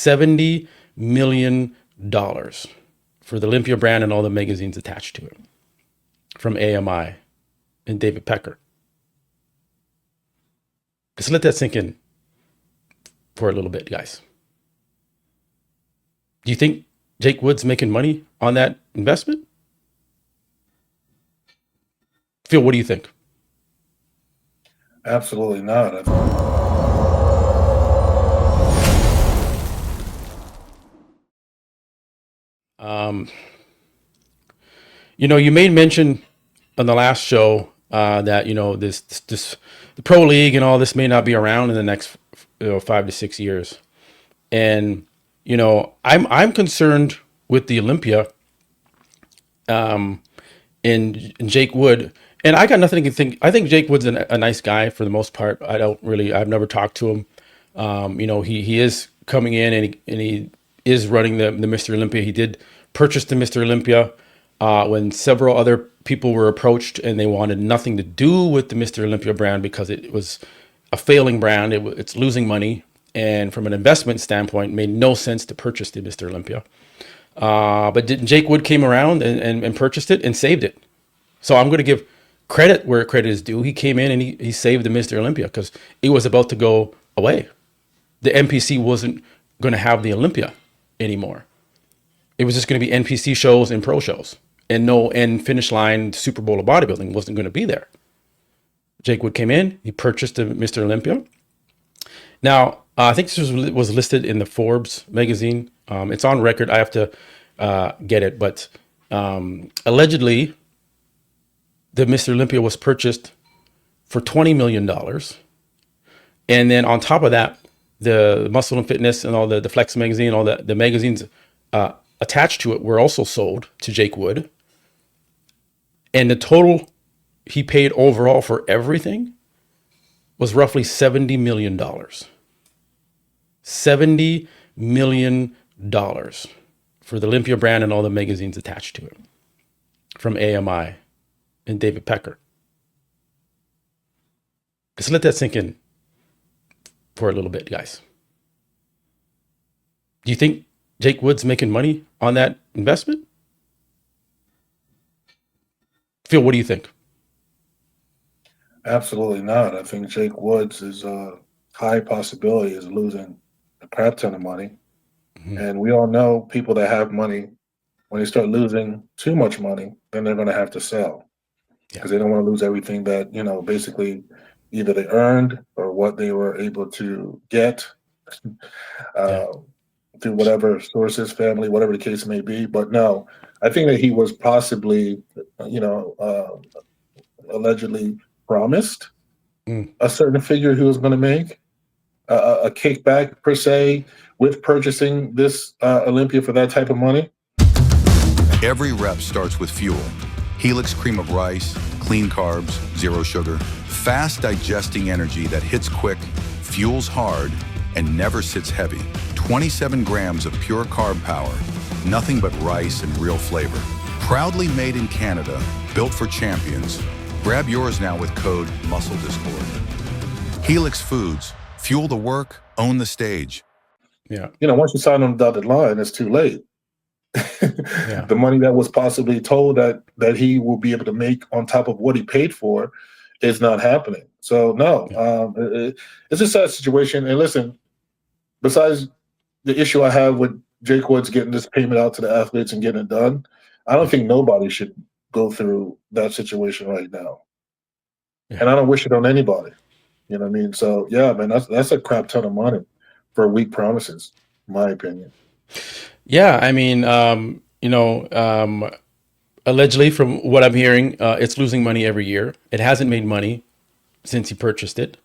$70 million for the Olympia brand and all the magazines attached to it from AMI and David Pecker. Just let that sink in for a little bit, guys. Do you think Jake Wood's making money on that investment? Phil, what do you think? Absolutely not. You made mention on the last show that this the pro league and all this may not be around in the next 5 to 6 years, and I'm concerned with the Olympia and Jake Wood. And I got nothing to think. I think Jake Wood's a nice guy for the most part. I've never talked to him. He is coming in and he is running the Mr. Olympia. He did purchase the Mr. Olympia when several other people were approached and they wanted nothing to do with the Mr. Olympia brand because it was a failing brand. It's losing money. And from an investment standpoint, it made no sense to purchase the Mr. Olympia. But Jake Wood came around and purchased it and saved it. So I'm going to give credit where credit is due. He came in and he saved the Mr. Olympia because it was about to go away. The NPC wasn't going to have the Olympia anymore. It was just going to be NPC shows and pro shows, and no end finish line Super Bowl of bodybuilding wasn't going to be there. Jake Wood came in, he purchased the Mr. Olympia. Now, I think this was listed in the Forbes magazine. It's on record. I have to get it, but allegedly, the Mr. Olympia was purchased for $20 million. And then on top of that, the Muscle and Fitness and all the Flex magazine, all the magazines attached to it were also sold to Jake Wood. And the total he paid overall for everything was roughly $70 million. $70 million for the Olympia brand and all the magazines attached to it from AMI and David Pecker. Just let that sink in for a little bit, guys. Do you think Jake Wood's making money on that investment? Phil, what do you think? Absolutely not. I think Jake Woods is a high possibility is losing a crap ton of money. Mm-hmm. And we all know people that have money, when they start losing too much money, then they're going to have to sell because they don't want to lose everything that, basically either they earned or what they were able to get through whatever sources, family, whatever the case may be. But no, I think that he was possibly, allegedly promised a certain figure he was going to make, a kickback per se, with purchasing this Olympia for that type of money. Every rep starts with fuel. Helix cream of rice, clean carbs, zero sugar, fast digesting energy that hits quick, fuels hard, and never sits heavy. 27 grams of pure carb power, nothing but rice and real flavor. Proudly made in Canada, built for champions. Grab yours now with code MuscleDiscord. Helix Foods, fuel the work, own the stage. Yeah. Once you sign on the dotted line, it's too late. The money that was possibly told that he will be able to make on top of what he paid for is not happening. So no, it's a sad situation. And listen, besides the issue I have with Jake Woods getting this payment out to the athletes and getting it done, I don't think nobody should go through that situation right now. And I don't wish it on anybody. You know what I mean? So yeah, man, that's a crap ton of money for weak promises, in my opinion. Yeah, I mean, allegedly, from what I'm hearing, it's losing money every year. It hasn't made money since he purchased it.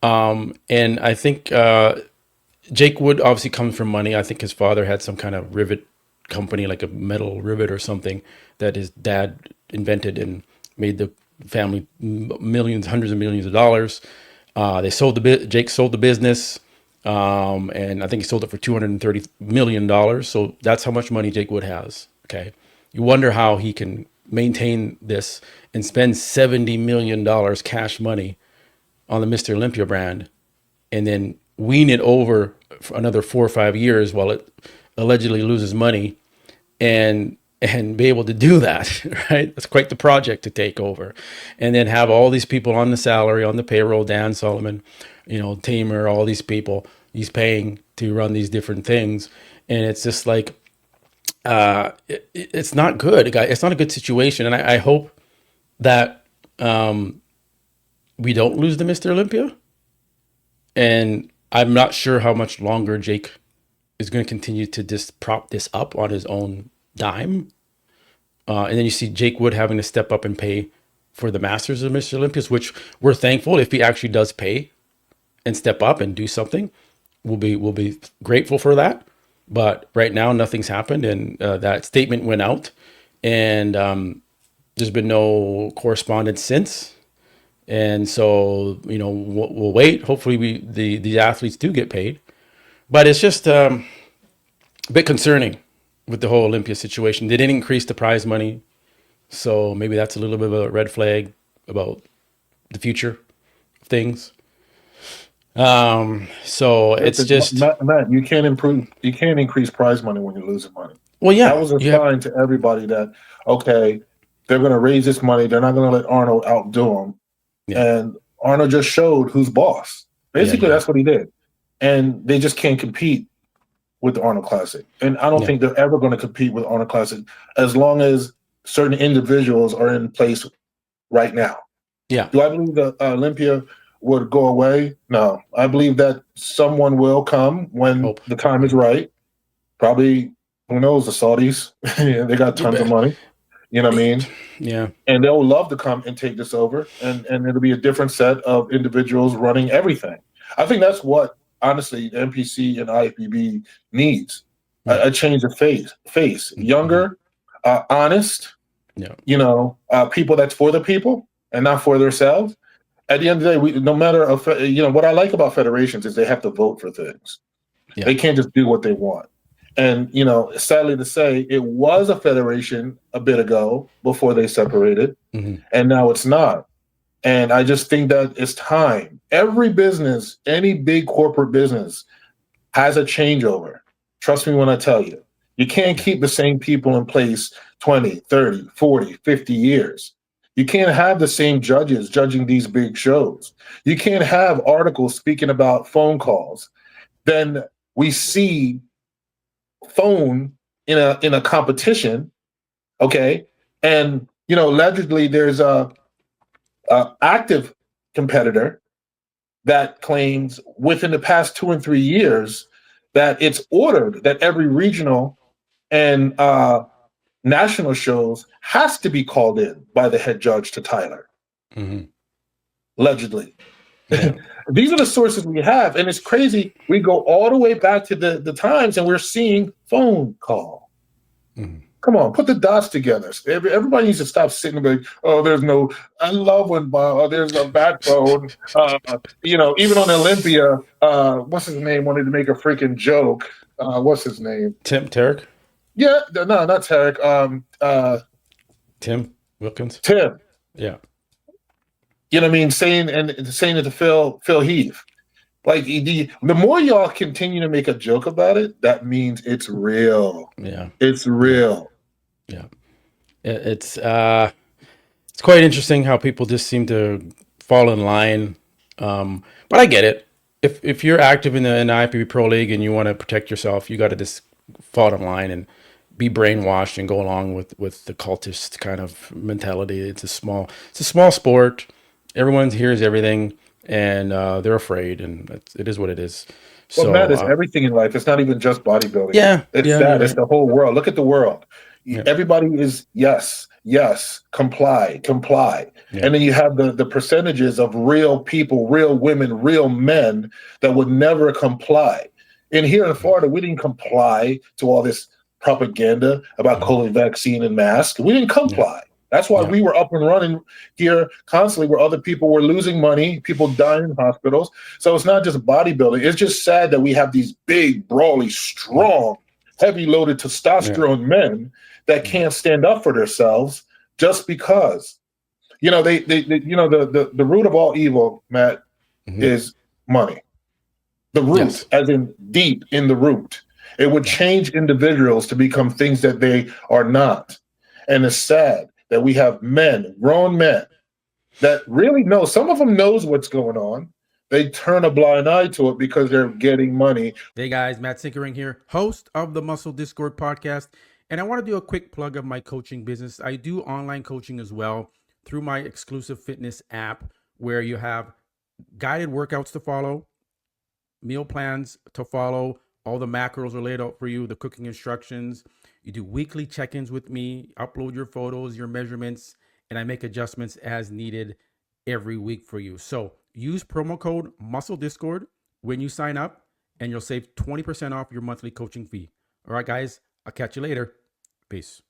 And I think Jake Wood obviously comes from money. I think his father had some kind of rivet company, like a metal rivet or something, that his dad invented and made the family millions, hundreds of millions of dollars. Jake sold the business. And I think he sold it for $230 million. So that's how much money Jake Wood has. Okay. You wonder how he can maintain this and spend $70 million cash money on the Mr. Olympia brand and then wean it over for another 4 or 5 years while it allegedly loses money, and be able to do that, right? That's quite the project to take over, and then have all these people on the salary, on the payroll, Dan Solomon, Tamer, all these people he's paying to run these different things, and it's just like, it's not good. It's not a good situation, and I hope that we don't lose the Mr. Olympia. And I'm not sure how much longer Jake is going to continue to just prop this up on his own dime. And then you see Jake Wood having to step up and pay for the Masters of Mr. Olympias, which we're thankful if he actually does pay and step up and do something. We'll be grateful for that. But right now, nothing's happened, and that statement went out, and there's been no correspondence since. And so, we'll wait. Hopefully the athletes do get paid, but it's just a bit concerning with the whole Olympia situation. They didn't increase the prize money. So maybe that's a little bit of a red flag about the future of things. So it's just Matt, you can't increase prize money when you're losing money. Well, yeah, that was a sign to everybody that, okay, they're going to raise this money. They're not going to let Arnold outdo him. Yeah. And Arnold just showed who's boss. Basically, that's what he did. And they just can't compete with the Arnold Classic. And I don't think they're ever going to compete with Arnold Classic as long as certain individuals are in place right now. Yeah. Do I believe that Olympia would go away? No. I believe that someone will come when the time is right. Probably, who knows, the Saudis. They got tons of money. You know what I mean? Yeah. And they'll love to come and take this over, and it'll be a different set of individuals running everything. I think that's what, honestly, NPC and IFBB needs, a change of face. Younger, honest, people that's for the people and not for themselves. At the end of the day, no matter, what I like about federations is they have to vote for things. Yeah. They can't just do what they want. And, sadly to say, it was a federation a bit ago before they separated, and now it's not. And I just think that it's time. Every business, any big corporate business, has a changeover. Trust me when I tell you. You can't keep the same people in place 20, 30, 40, 50 years. You can't have the same judges judging these big shows. You can't have articles speaking about phone calls. Then we see phone in a competition, okay, and allegedly there's a active competitor that claims within the past 2 and 3 years that it's ordered that every regional and national shows has to be called in by the head judge to Tyler. Allegedly. Yeah. These are the sources we have, and it's crazy. We go all the way back to the times, and we're seeing phone call. Come on, put the dots together. Everybody needs to stop sitting and be like, oh, there's no, I love when there's a backbone. Even on Olympia, what's his name, wanted to make a freaking joke. What's his name? Tarek? Yeah, no, not Tarek. Tim Wilkins? Tim. Yeah. You know what I mean? Saying it to Phil Heath. Like, the more y'all continue to make a joke about it, that means it's real. Yeah. It's real. Yeah. It's quite interesting how people just seem to fall in line. But I get it. If you're active in the IFBB Pro League and you want to protect yourself, you got to just fall in line and be brainwashed and go along with the cultist kind of mentality. It's a small sport. Everyone hears everything, and they're afraid, and it is what it is. Well, so, Matt, it's everything in life. It's not even just bodybuilding. Yeah. It's that. It's the whole world. Look at the world. Yeah. Everybody is yes, comply. Yeah. And then you have the percentages of real people, real women, real men that would never comply. And here in Florida, we didn't comply to all this propaganda about COVID vaccine and mask. We didn't comply. That's why we were up and running here constantly, where other people were losing money, people dying in hospitals. So it's not just bodybuilding. It's just sad that we have these big, brawly, strong, heavy-loaded testosterone men that can't stand up for themselves just because. The root of all evil, Matt, is money. The root, Yes. as in deep in the root. It would change individuals to become things that they are not. And it's sad that we have men, grown men, that really know, some of them knows what's going on. They turn a blind eye to it because they're getting money. Hey guys, Matt Sinkering here, host of the Muscle Discord podcast. And I want to do a quick plug of my coaching business. I do online coaching as well through my exclusive fitness app, where you have guided workouts to follow, meal plans to follow, all the macros are laid out for you, the cooking instructions. You do weekly check-ins with me, upload your photos, your measurements, and I make adjustments as needed every week for you. So use promo code Muscle Discord when you sign up, and you'll save 20% off your monthly coaching fee. All right, guys, I'll catch you later. Peace.